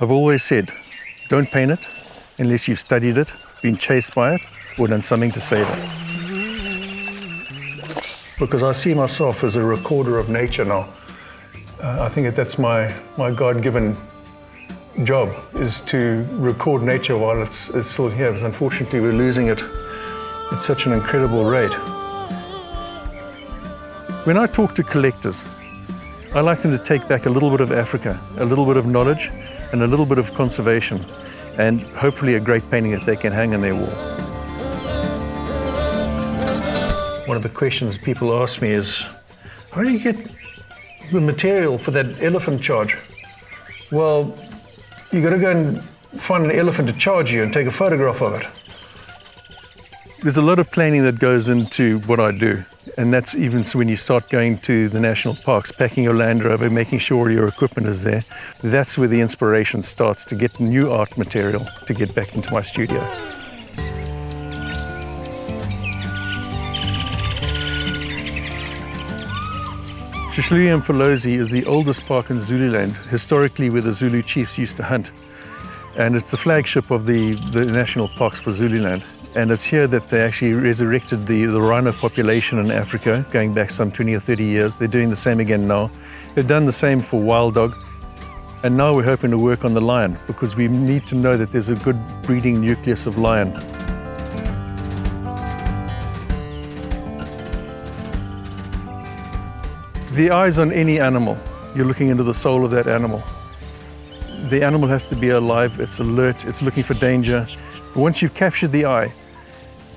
I've always said, don't paint it unless you've studied it, been chased by it, or done something to save it. Because I see myself as a recorder of nature now. I think that's my God-given job, is to record nature while it's still here, because unfortunately we're losing it at such an incredible rate. When I talk to collectors, I like them to take back a little bit of Africa, a little bit of knowledge, and a little bit of conservation, and hopefully a great painting that they can hang on their wall. One of the questions people ask me is, how do you get the material for that elephant charge? Well, you got to go and find an elephant to charge you and take a photograph of it. There's a lot of planning that goes into what I do, and that's even when you start going to the national parks, packing your Land Rover, making sure your equipment is there. That's where the inspiration starts to get new art material to get back into my studio. Shishlui Mfolozi is the oldest park in Zululand, historically where the Zulu chiefs used to hunt. And it's the flagship of the national parks for Zululand. And it's here that they actually resurrected the rhino population in Africa, going back some 20 or 30 years. They're doing the same again now. They've done the same for wild dog. And now we're hoping to work on the lion, because we need to know that there's a good breeding nucleus of lion. The eyes on any animal, you're looking into the soul of that animal. The animal has to be alive, it's alert, it's looking for danger. But once you've captured the eye,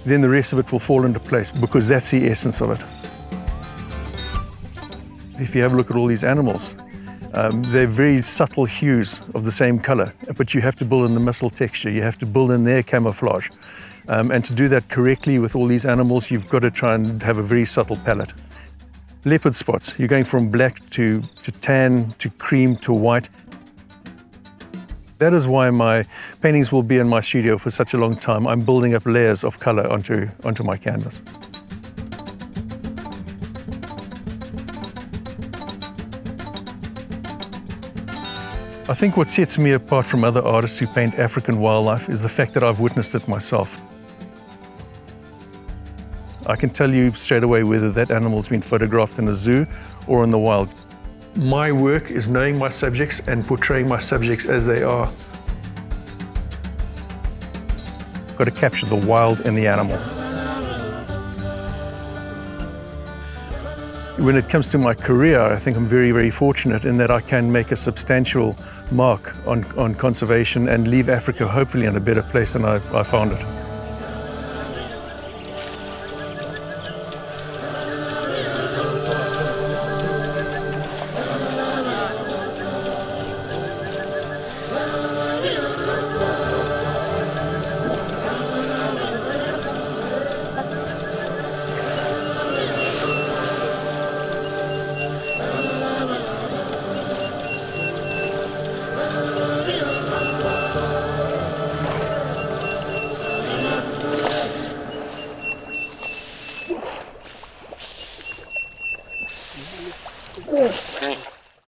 then the rest of it will fall into place, because that's the essence of it. If you have a look at all these animals, they're very subtle hues of the same color, but you have to build in the muscle texture, you have to build in their camouflage. And to do that correctly with all these animals, you've got to try and have a very subtle palette. Leopard spots, you're going from black to tan, to cream, to white. That is why my paintings will be in my studio for such a long time. I'm building up layers of color onto my canvas. I think what sets me apart from other artists who paint African wildlife is the fact that I've witnessed it myself. I can tell you straight away whether that animal's been photographed in a zoo or in the wild. My work is knowing my subjects and portraying my subjects as they are. I've got to capture the wild in the animal. When it comes to my career, I think I'm very, very fortunate in that I can make a substantial mark on conservation and leave Africa hopefully in a better place than I found it.